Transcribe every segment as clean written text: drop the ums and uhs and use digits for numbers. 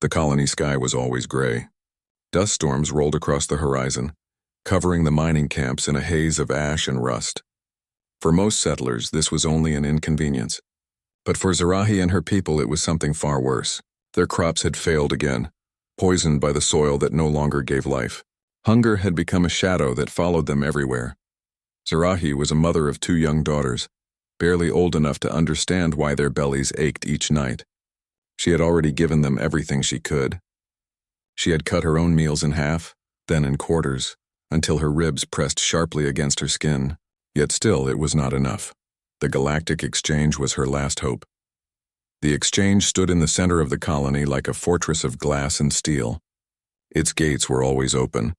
The colony sky was always gray. Dust storms rolled across the horizon, covering the mining camps in a haze of ash and rust. For most settlers, this was only an inconvenience. But for Scifi and her people, it was something far worse. Their crops had failed again, poisoned by the soil that no longer gave life. Hunger had become a shadow that followed them everywhere. Scifi was a mother of 2 young daughters, barely old enough to understand why their bellies ached each night. She had already given them everything she could. She had cut her own meals in half, then in quarters, until her ribs pressed sharply against her skin. Yet still, it was not enough. The Galactic Exchange was her last hope. The exchange stood in the center of the colony like a fortress of glass and steel. Its gates were always open,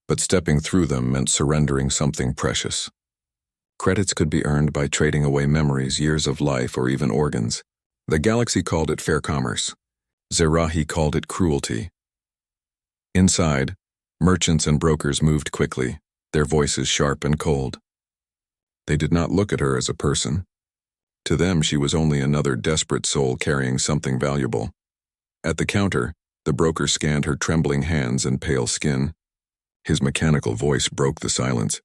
but stepping through them meant surrendering something precious. Credits could be earned by trading away memories, years of life, or even organs. The galaxy called it fair commerce. Scifi called it cruelty. Inside, merchants and brokers moved quickly, their voices sharp and cold. They did not look at her as a person. To them, she was only another desperate soul carrying something valuable. At the counter, the broker scanned her trembling hands and pale skin. His mechanical voice broke the silence.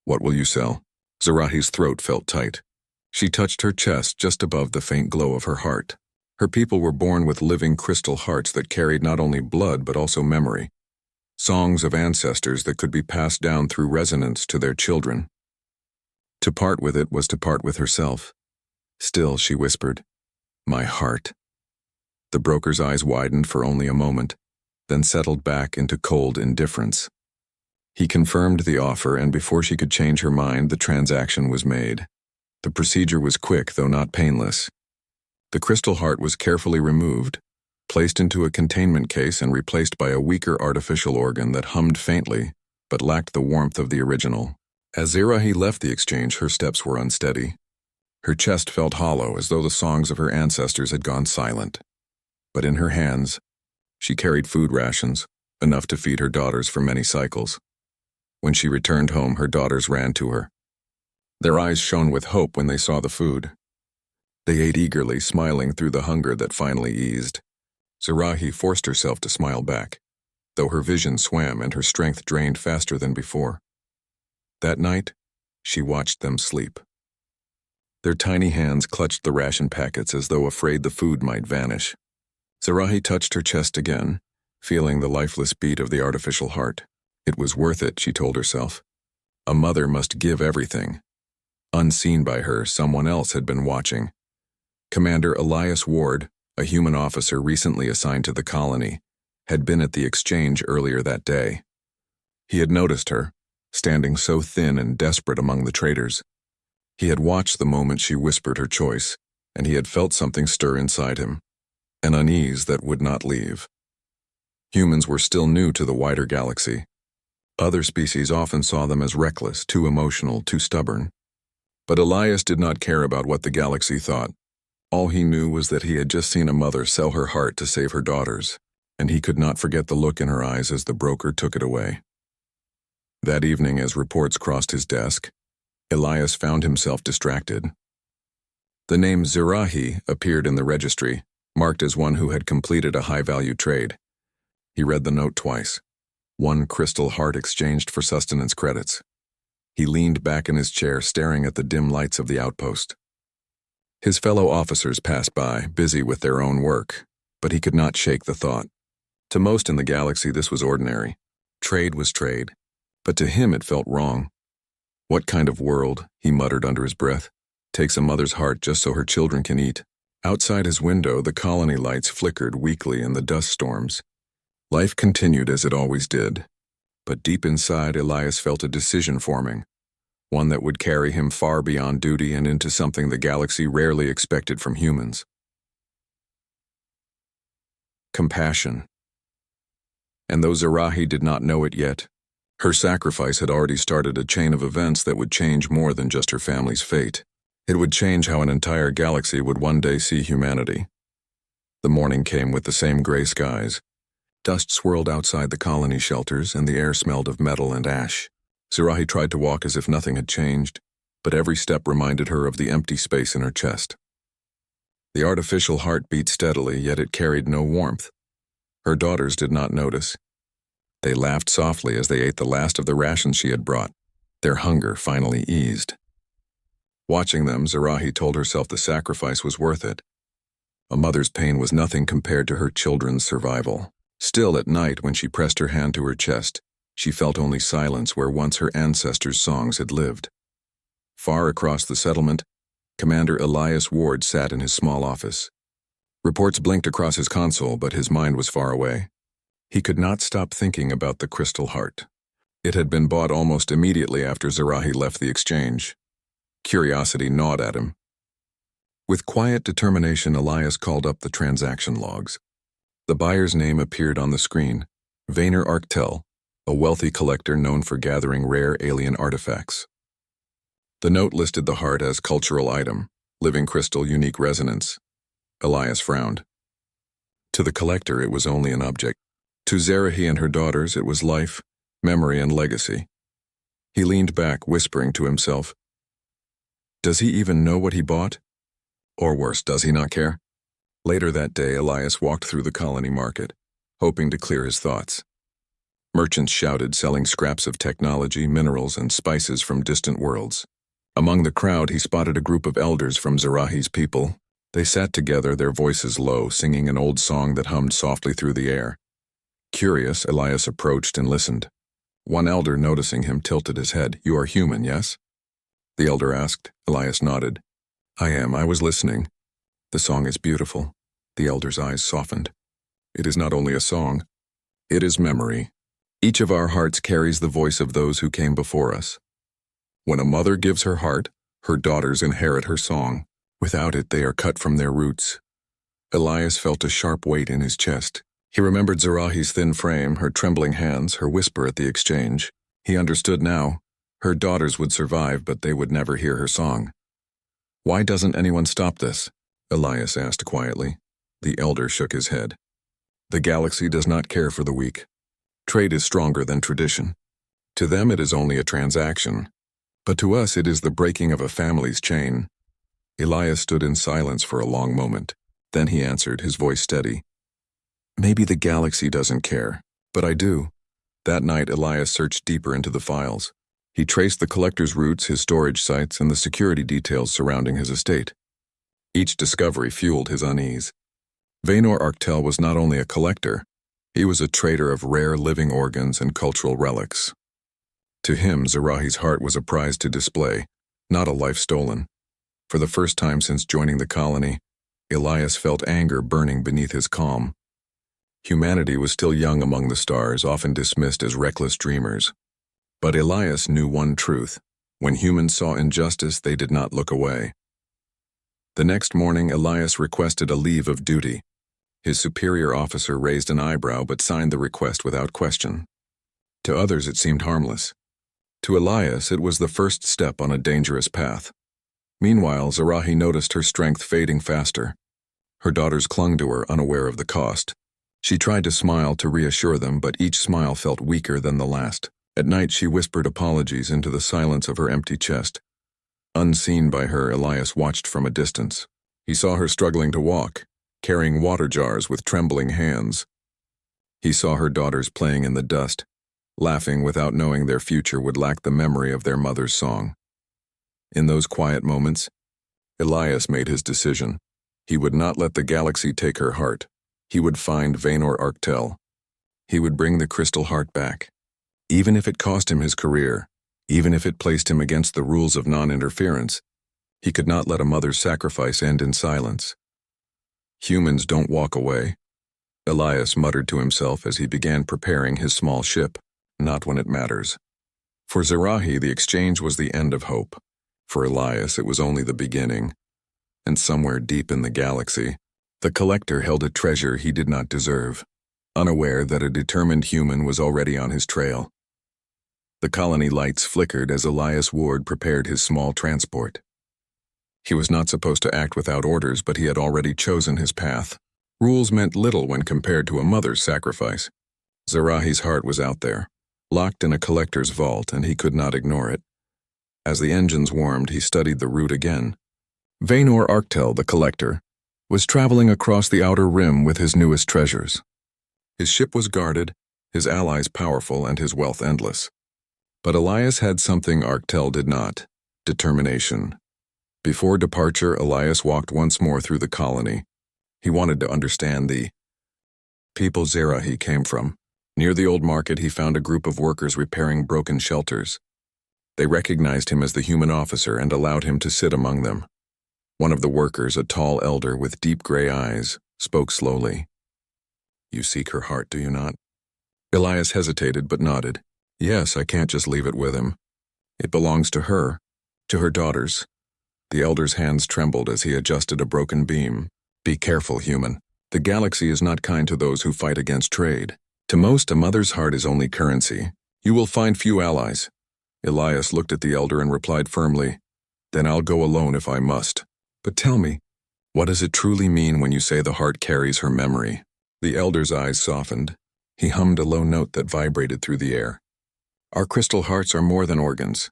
"What will you sell?" Scifi's throat felt tight. She touched her chest just above the faint glow of her heart. Her people were born with living crystal hearts that carried not only blood but also memory. Songs of ancestors that could be passed down through resonance to their children. To part with it was to part with herself. Still, she whispered, "My heart." The broker's eyes widened for only a moment, then settled back into cold indifference. He confirmed the offer, and before she could change her mind, the transaction was made. The procedure was quick, though not painless. The crystal heart was carefully removed, placed into a containment case, and replaced by a weaker artificial organ that hummed faintly, but lacked the warmth of the original. As Scifi left the exchange, her steps were unsteady. Her chest felt hollow, as though the songs of her ancestors had gone silent. But in her hands, she carried food rations, enough to feed her daughters for many cycles. When she returned home, her daughters ran to her. Their eyes shone with hope when they saw the food. They ate eagerly, smiling through the hunger that finally eased. Scifi forced herself to smile back, though her vision swam and her strength drained faster than before. That night, she watched them sleep. Their tiny hands clutched the ration packets as though afraid the food might vanish. Scifi touched her chest again, feeling the lifeless beat of the artificial heart. It was worth it, she told herself. A mother must give everything. Unseen by her, someone else had been watching. Commander Elias Ward, a human officer recently assigned to the colony, had been at the exchange earlier that day. He had noticed her, standing so thin and desperate among the traders. He had watched the moment she whispered her choice, and he had felt something stir inside him, an unease that would not leave. Humans were still new to the wider galaxy. Other species often saw them as reckless, too emotional, too stubborn. But Elias did not care about what the galaxy thought. All he knew was that he had just seen a mother sell her heart to save her daughters, and he could not forget the look in her eyes as the broker took it away. That evening, as reports crossed his desk, Elias found himself distracted. The name Scifi appeared in the registry, marked as one who had completed a high-value trade. He read the note twice. 1 crystal heart exchanged for sustenance credits. He leaned back in his chair, staring at the dim lights of the outpost. His fellow officers passed by, busy with their own work, but he could not shake the thought. To most in the galaxy, this was ordinary. Trade was trade, but to him it felt wrong. "What kind of world," he muttered under his breath, "takes a mother's heart just so her children can eat?" Outside his window, the colony lights flickered weakly in the dust storms. Life continued as it always did, but deep inside, Elias felt a decision forming, one that would carry him far beyond duty and into something the galaxy rarely expected from humans. Compassion. And though Scifi did not know it yet, her sacrifice had already started a chain of events that would change more than just her family's fate. It would change how an entire galaxy would one day see humanity. The morning came with the same gray skies. Dust swirled outside the colony shelters, and the air smelled of metal and ash. Scifi tried to walk as if nothing had changed, but every step reminded her of the empty space in her chest. The artificial heart beat steadily, yet it carried no warmth. Her daughters did not notice. They laughed softly as they ate the last of the rations she had brought. Their hunger finally eased. Watching them, Zarahi told herself the sacrifice was worth it. A mother's pain was nothing compared to her children's survival. Still, at night, when she pressed her hand to her chest, she felt only silence where once her ancestors' songs had lived. Far across the settlement, Commander Elias Ward sat in his small office. Reports blinked across his console, but his mind was far away. He could not stop thinking about the crystal heart. It had been bought almost immediately after Zarahi left the exchange. Curiosity gnawed at him. With quiet determination, Elias called up the transaction logs. The buyer's name appeared on the screen, Vaynor Arctel, a wealthy collector known for gathering rare alien artifacts. The note listed the heart as cultural item, living crystal, unique resonance. Elias frowned. To the collector, it was only an object. To Zarahi and her daughters, it was life, memory, and legacy. He leaned back, whispering to himself, "Does he even know what he bought? Or worse, does he not care?" Later that day, Elias walked through the colony market, hoping to clear his thoughts. Merchants shouted, selling scraps of technology, minerals, and spices from distant worlds. Among the crowd, he spotted a group of elders from Zarahi's people. They sat together, their voices low, singing an old song that hummed softly through the air. Curious, Elias approached and listened. One elder, noticing him, tilted his head. "You are human, yes?" The elder asked. Elias nodded. "I am. I was listening. The song is beautiful." The elder's eyes softened. "It is not only a song. It is memory. Each of our hearts carries the voice of those who came before us. When a mother gives her heart, her daughters inherit her song. Without it, they are cut from their roots." Elias felt a sharp weight in his chest. He remembered Zarahi's thin frame, her trembling hands, her whisper at the exchange. He understood now. Her daughters would survive, but they would never hear her song. "Why doesn't anyone stop this?" Elias asked quietly. The elder shook his head. "The galaxy does not care for the weak. Trade is stronger than tradition. To them it is only a transaction. But to us it is the breaking of a family's chain." Elias stood in silence for a long moment. Then he answered, his voice steady. "Maybe the galaxy doesn't care, but I do." That night, Elias searched deeper into the files. He traced the collector's routes, his storage sites, and the security details surrounding his estate. Each discovery fueled his unease. Vaynor Arctel was not only a collector, he was a trader of rare living organs and cultural relics. To him, Zarahi's heart was a prize to display, not a life stolen. For the first time since joining the colony, Elias felt anger burning beneath his calm. Humanity was still young among the stars, often dismissed as reckless dreamers. But Elias knew one truth. When humans saw injustice, they did not look away. The next morning, Elias requested a leave of duty. His superior officer raised an eyebrow but signed the request without question. To others, it seemed harmless. To Elias, it was the first step on a dangerous path. Meanwhile, Zarahi noticed her strength fading faster. Her daughters clung to her, unaware of the cost. She tried to smile to reassure them, but each smile felt weaker than the last. At night, she whispered apologies into the silence of her empty chest. Unseen by her, Elias watched from a distance. He saw her struggling to walk, carrying water jars with trembling hands. He saw her daughters playing in the dust, laughing without knowing their future would lack the memory of their mother's song. In those quiet moments, Elias made his decision. He would not let the galaxy take her heart. He would find Vaynor Arctel. He would bring the crystal heart back. Even if it cost him his career, even if it placed him against the rules of non-interference, he could not let a mother's sacrifice end in silence. Humans don't walk away, Elias muttered to himself as he began preparing his small ship, not when it matters. For Zarahi, the exchange was the end of hope. For Elias, it was only the beginning. And somewhere deep in the galaxy, the collector held a treasure he did not deserve, unaware that a determined human was already on his trail. The colony lights flickered as Elias Ward prepared his small transport. He was not supposed to act without orders, but he had already chosen his path. Rules meant little when compared to a mother's sacrifice. Zarahi's heart was out there, locked in a collector's vault, and he could not ignore it. As the engines warmed, he studied the route again. Vaynor Arctel, the collector, was traveling across the outer rim with his newest treasures. His ship was guarded, his allies powerful, and his wealth endless. But Elias had something Arctel did not: determination. Before departure, Elias walked once more through the colony. He wanted to understand the people Scifi came from. Near the old market, he found a group of workers repairing broken shelters. They recognized him as the human officer and allowed him to sit among them. One of the workers, a tall elder with deep gray eyes, spoke slowly. "You seek her heart, do you not?" Elias hesitated but nodded. "Yes, I can't just leave it with him. It belongs to her daughters." The elder's hands trembled as he adjusted a broken beam. "Be careful, human. The galaxy is not kind to those who fight against trade. To most, a mother's heart is only currency. You will find few allies." Elias looked at the elder and replied firmly, "Then I'll go alone if I must. But tell me, what does it truly mean when you say the heart carries her memory?" The elder's eyes softened. He hummed a low note that vibrated through the air. "Our crystal hearts are more than organs.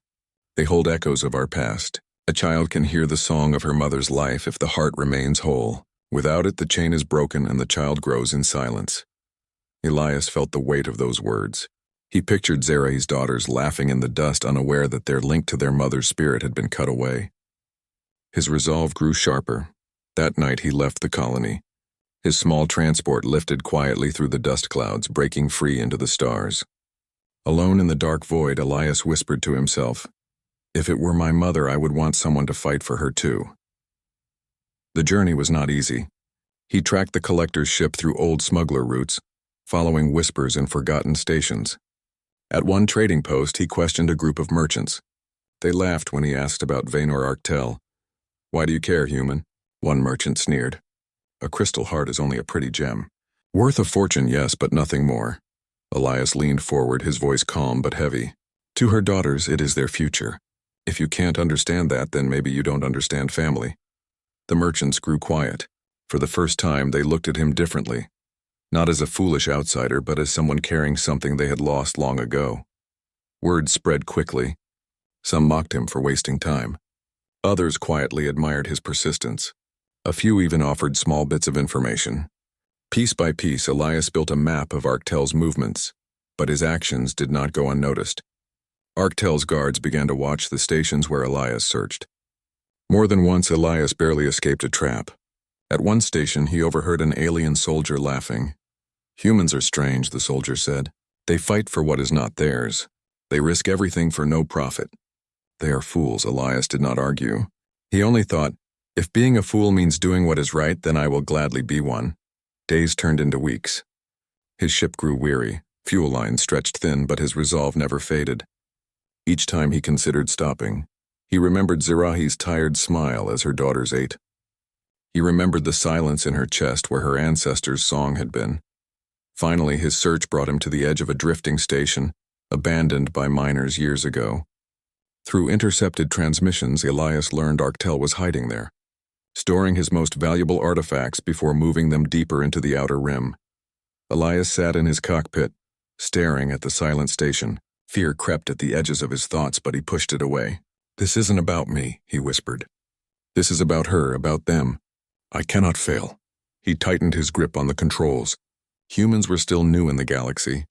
They hold echoes of our past. A child can hear the song of her mother's life if the heart remains whole. Without it, the chain is broken and the child grows in silence." Elias felt the weight of those words. He pictured Scifi's daughters laughing in the dust, unaware that their link to their mother's spirit had been cut away. His resolve grew sharper. That night he left the colony. His small transport lifted quietly through the dust clouds, breaking free into the stars. Alone in the dark void, Elias whispered to himself, "If it were my mother, I would want someone to fight for her too." The journey was not easy. He tracked the collector's ship through old smuggler routes, following whispers in forgotten stations. At one trading post, he questioned a group of merchants. They laughed when he asked about Vaynor Arctel. "Why do you care, human?" One merchant sneered. "A crystal heart is only a pretty gem. Worth a fortune, yes, but nothing more." Elias leaned forward, his voice calm but heavy. "To her daughters, it is their future. If you can't understand that, then maybe you don't understand family." The merchants grew quiet. For the first time, they looked at him differently. Not as a foolish outsider, but as someone carrying something they had lost long ago. Word spread quickly. Some mocked him for wasting time. Others quietly admired his persistence. A few even offered small bits of information. Piece by piece, Elias built a map of Arctel's movements, but his actions did not go unnoticed. Arctel's guards began to watch the stations where Elias searched. More than once, Elias barely escaped a trap. At one station, he overheard an alien soldier laughing. "Humans are strange," the soldier said. "They fight for what is not theirs. They risk everything for no profit." "They are fools," Elias did not argue. He only thought, "If being a fool means doing what is right, then I will gladly be one." Days turned into weeks. His ship grew weary, fuel lines stretched thin, but his resolve never faded. Each time he considered stopping, he remembered Scifi's tired smile as her daughters ate. He remembered the silence in her chest where her ancestors' song had been. Finally, his search brought him to the edge of a drifting station, abandoned by miners years ago. Through intercepted transmissions, Elias learned Arctel was hiding there, storing his most valuable artifacts before moving them deeper into the outer rim. Elias sat in his cockpit, staring at the silent station. Fear crept at the edges of his thoughts, but he pushed it away. "This isn't about me," he whispered. "This is about her, about them. I cannot fail." He tightened his grip on the controls. Humans were still new in the galaxy,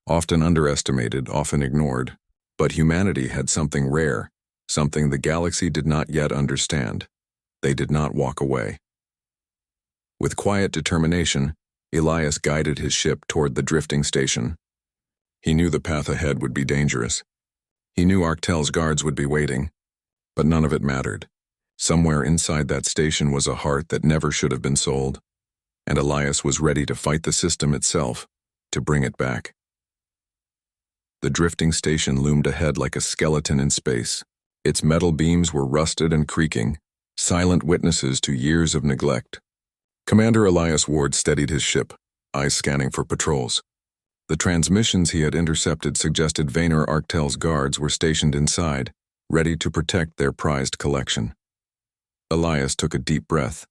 often underestimated, often ignored. But humanity had something rare, something the galaxy did not yet understand. They did not walk away. With quiet determination, Elias guided his ship toward the drifting station. He knew the path ahead would be dangerous. He knew Arctel's guards would be waiting. But none of it mattered. Somewhere inside that station was a heart that never should have been sold. And Elias was ready to fight the system itself, to bring it back. The drifting station loomed ahead like a skeleton in space. Its metal beams were rusted and creaking, silent witnesses to years of neglect. Commander Elias Ward steadied his ship, eyes scanning for patrols. The transmissions he had intercepted suggested Vaynor Arctel's guards were stationed inside, ready to protect their prized collection. Elias took a deep breath.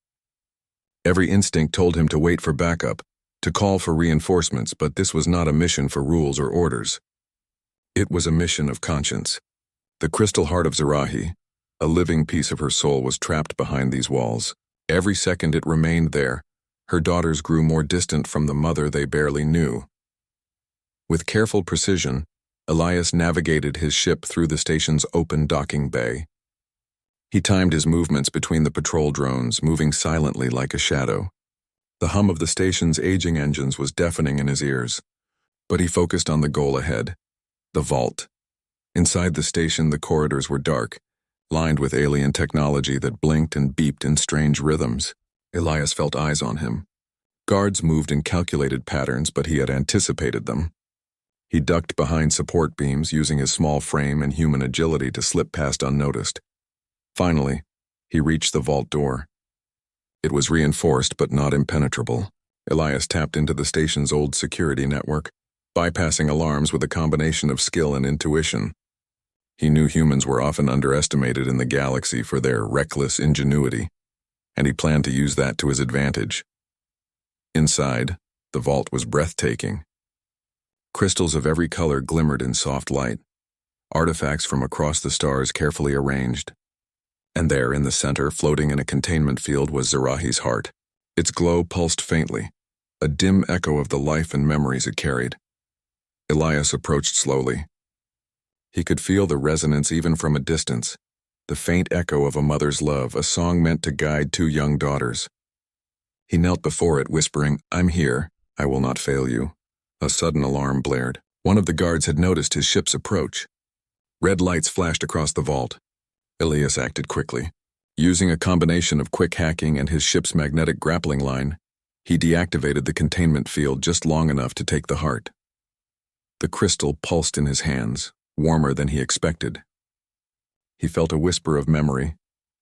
Every instinct told him to wait for backup, to call for reinforcements, but this was not a mission for rules or orders. It was a mission of conscience. The crystal heart of Scifi, a living piece of her soul, was trapped behind these walls. Every second it remained there, Her daughters grew more distant from the mother they barely knew. With careful precision, Elias navigated his ship through the station's open docking bay. He timed his movements between the patrol drones, moving silently like a shadow. The hum of the station's aging engines was deafening in his ears, but he focused on the goal ahead, the vault. Inside the station, the corridors were dark, lined with alien technology that blinked and beeped in strange rhythms. Elias felt eyes on him. Guards moved in calculated patterns, but he had anticipated them. He ducked behind support beams, using his small frame and human agility to slip past unnoticed. Finally, he reached the vault door. It was reinforced but not impenetrable. Elias tapped into the station's old security network, bypassing alarms with a combination of skill and intuition. He knew humans were often underestimated in the galaxy for their reckless ingenuity, and he planned to use that to his advantage. Inside, the vault was breathtaking. Crystals of every color glimmered in soft light, artifacts from across the stars carefully arranged. And there, in the center, floating in a containment field, was Zarahi's heart. Its glow pulsed faintly, a dim echo of the life and memories it carried. Elias approached slowly. He could feel the resonance even from a distance, the faint echo of a mother's love, a song meant to guide two young daughters. He knelt before it, whispering, "I'm here, I will not fail you." A sudden alarm blared. One of the guards had noticed his ship's approach. Red lights flashed across the vault. Elias acted quickly. Using a combination of quick hacking and his ship's magnetic grappling line, he deactivated the containment field just long enough to take the heart. The crystal pulsed in his hands, warmer than he expected. He felt a whisper of memory,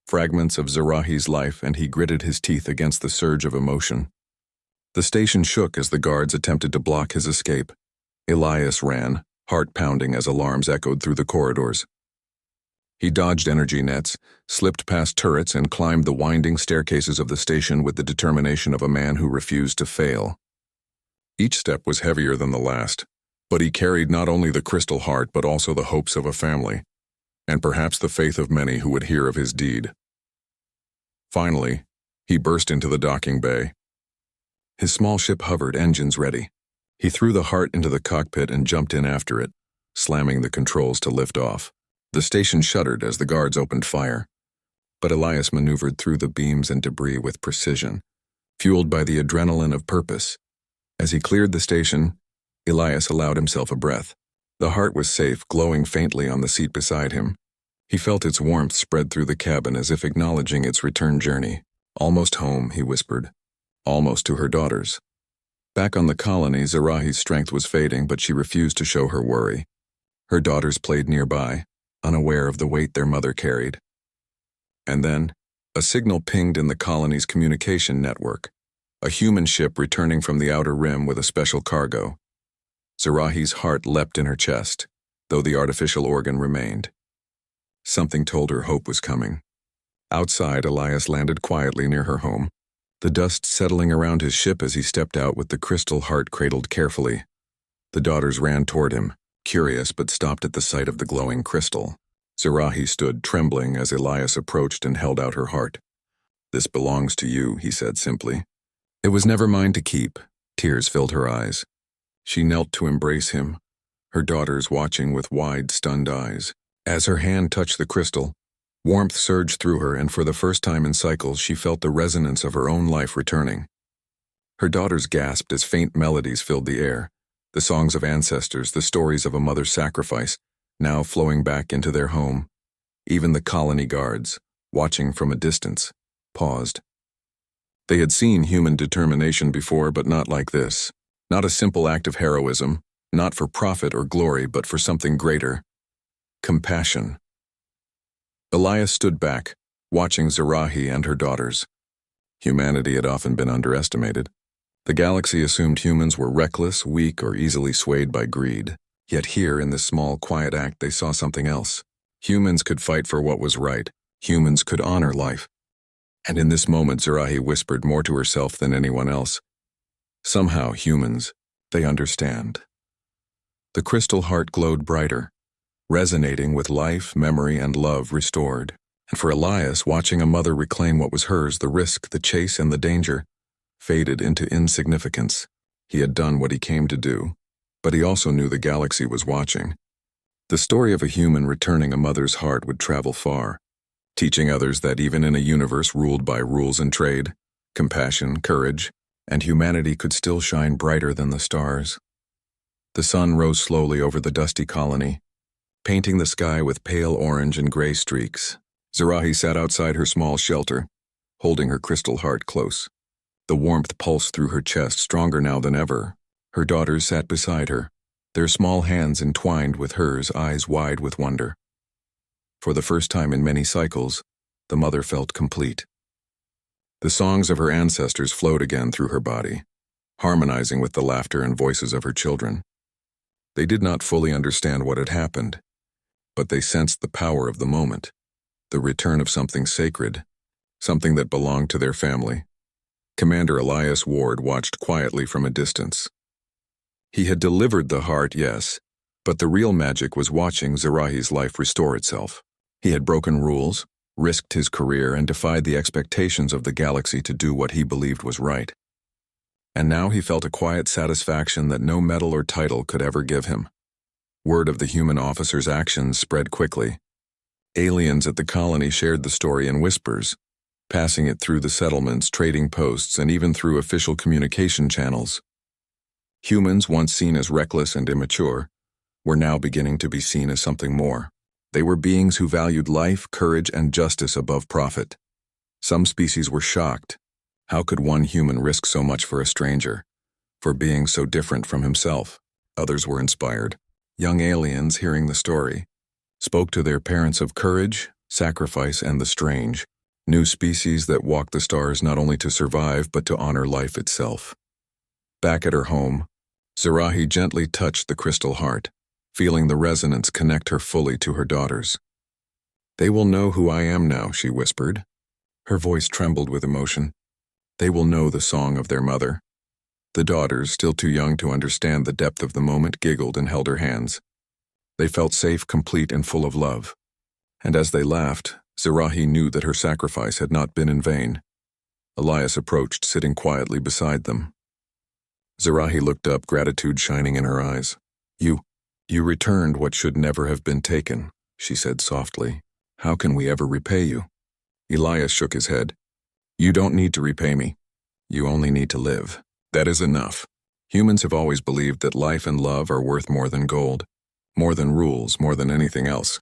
fragments of Zarahi's life, and he gritted his teeth against the surge of emotion. The station shook as the guards attempted to block his escape. Elias ran, heart pounding as alarms echoed through the corridors. He dodged energy nets, slipped past turrets, and climbed the winding staircases of the station with the determination of a man who refused to fail. Each step was heavier than the last, but he carried not only the crystal heart but also the hopes of a family, and perhaps the faith of many who would hear of his deed. Finally, he burst into the docking bay. His small ship hovered, engines ready. He threw the heart into the cockpit and jumped in after it, slamming the controls to lift off. The station shuddered as the guards opened fire, but Elias maneuvered through the beams and debris with precision, fueled by the adrenaline of purpose. As he cleared the station, Elias allowed himself a breath. The heart was safe, glowing faintly on the seat beside him. He felt its warmth spread through the cabin as if acknowledging its return journey. "Almost home," he whispered. Almost to her daughters. Back on the colony, Zarahi's strength was fading, but she refused to show her worry. Her daughters played nearby, unaware of the weight their mother carried. And then, a signal pinged in the colony's communication network, a human ship returning from the outer rim with a special cargo. Zarahi's heart leapt in her chest, though the artificial organ remained. Something told her hope was coming. Outside, Elias landed quietly near her home, the dust settling around his ship as he stepped out with the crystal heart cradled carefully. The daughters ran toward him, curious, but stopped at the sight of the glowing crystal. Zarahi stood trembling as Elias approached and held out her heart. "This belongs to you," he said simply. "It was never mine to keep." Tears filled her eyes. She knelt to embrace him, her daughters watching with wide, stunned eyes. As her hand touched the crystal, warmth surged through her, and for the first time in cycles she felt the resonance of her own life returning. Her daughters gasped as faint melodies filled the air, the songs of ancestors, the stories of a mother's sacrifice, now flowing back into their home. Even the colony guards, watching from a distance, paused. They had seen human determination before, but not like this. Not a simple act of heroism, not for profit or glory, but for something greater. Compassion. Elias stood back, watching Zarahi and her daughters. Humanity had often been underestimated. The galaxy assumed humans were reckless, weak, or easily swayed by greed. Yet here, in this small, quiet act, they saw something else. Humans could fight for what was right. Humans could honor life. And in this moment, Zarahi whispered more to herself than anyone else. Somehow, humans, they understand. The crystal heart glowed brighter, resonating with life, memory, and love restored. And for Elias, watching a mother reclaim what was hers, the risk, the chase, and the danger, faded into insignificance. He had done what he came to do, but he also knew the galaxy was watching. The story of a human returning a mother's heart would travel far, teaching others that even in a universe ruled by rules and trade, compassion, courage, and humanity could still shine brighter than the stars. The sun rose slowly over the dusty colony, painting the sky with pale orange and gray streaks. Scifi sat outside her small shelter, holding her crystal heart close. The warmth pulsed through her chest, stronger now than ever. Her daughters sat beside her, their small hands entwined with hers, eyes wide with wonder. For the first time in many cycles, the mother felt complete. The songs of her ancestors flowed again through her body, harmonizing with the laughter and voices of her children. They did not fully understand what had happened, but they sensed the power of the moment, the return of something sacred, something that belonged to their family. Commander Elias Ward watched quietly from a distance. He had delivered the heart, yes, but the real magic was watching Scifi's life restore itself. He had broken rules, risked his career, and defied the expectations of the galaxy to do what he believed was right. And now he felt a quiet satisfaction that no medal or title could ever give him. Word of the human officer's actions spread quickly. Aliens at the colony shared the story in whispers, passing it through the settlements, trading posts, and even through official communication channels. Humans, once seen as reckless and immature, were now beginning to be seen as something more. They were beings who valued life, courage, and justice above profit. Some species were shocked. How could one human risk so much for a stranger, for being so different from himself? Others were inspired. Young aliens, hearing the story, spoke to their parents of courage, sacrifice, and the strange, new species that walked the stars not only to survive but to honor life itself. Back at her home, Scifi gently touched the crystal heart, feeling the resonance connect her fully to her daughters. "They will know who I am now," she whispered. Her voice trembled with emotion. "They will know the song of their mother." The daughters, still too young to understand the depth of the moment, giggled and held her hands. They felt safe, complete, and full of love. And as they laughed, Scifi knew that her sacrifice had not been in vain. Elias approached, sitting quietly beside them. Scifi looked up, gratitude shining in her eyes. You returned what should never have been taken," she said softly. "How can we ever repay you?" Elias shook his head. "You don't need to repay me. You only need to live. That is enough. Humans have always believed that life and love are worth more than gold, more than rules, more than anything else."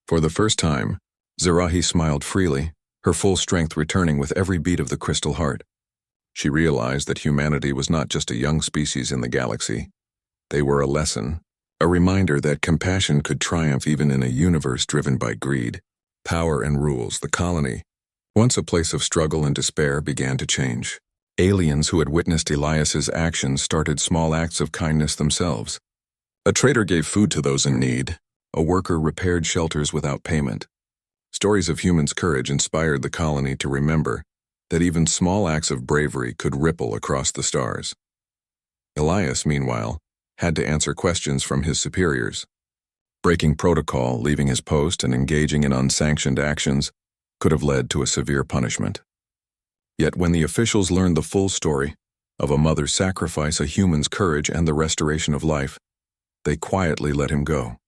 For the first time, Scifi smiled freely, her full strength returning with every beat of the crystal heart. She realized that humanity was not just a young species in the galaxy. They were a lesson, a reminder that compassion could triumph even in a universe driven by greed, power, and rules. The colony, once a place of struggle and despair, began to change. Aliens who had witnessed Elias's actions started small acts of kindness themselves. A trader gave food to those in need. A worker repaired shelters without payment. Stories of humans' courage inspired the colony to remember that even small acts of bravery could ripple across the stars. Elias, meanwhile, had to answer questions from his superiors. Breaking protocol, leaving his post, and engaging in unsanctioned actions could have led to a severe punishment. Yet when the officials learned the full story of a mother's sacrifice, a human's courage, and the restoration of life, they quietly let him go.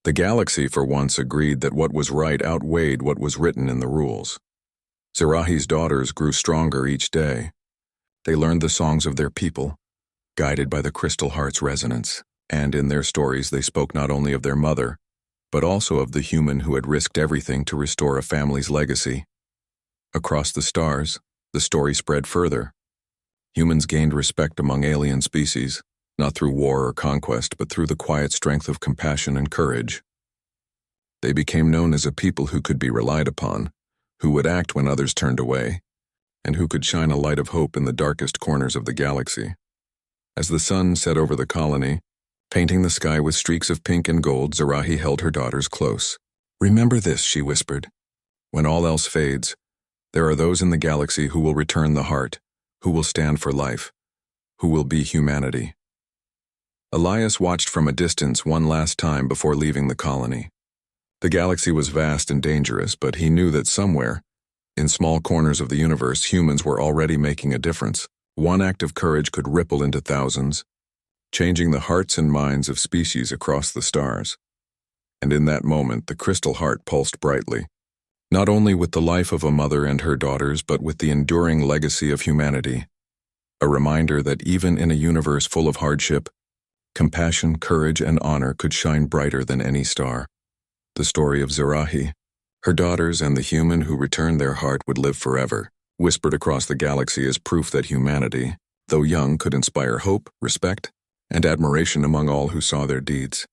The galaxy for once agreed that what was right outweighed what was written in the rules. Scifi's daughters grew stronger each day. They learned the songs of their people, guided by the crystal heart's resonance, and in their stories they spoke not only of their mother, but also of the human who had risked everything to restore a family's legacy. Across the stars, the story spread further. Humans gained respect among alien species, not through war or conquest, but through the quiet strength of compassion and courage. They became known as a people who could be relied upon, who would act when others turned away, and who could shine a light of hope in the darkest corners of the galaxy. As the sun set over the colony, painting the sky with streaks of pink and gold, Scifi held her daughters close. "Remember this," she whispered. "When all else fades, there are those in the galaxy who will return the heart, who will stand for life, who will be humanity." Elias watched from a distance one last time before leaving the colony. The galaxy was vast and dangerous, but he knew that somewhere, In small corners of the universe, humans were already making a difference. One act of courage could ripple into thousands, changing the hearts and minds of species across the stars. And in that moment, the crystal heart pulsed brightly, not only with the life of a mother and her daughters, but with the enduring legacy of humanity. A reminder that even in a universe full of hardship, compassion, courage, and honor could shine brighter than any star. The story of Zarahi, her daughters, and the human who returned their heart would live forever, whispered across the galaxy as proof that humanity, though young, could inspire hope, respect, and admiration among all who saw their deeds.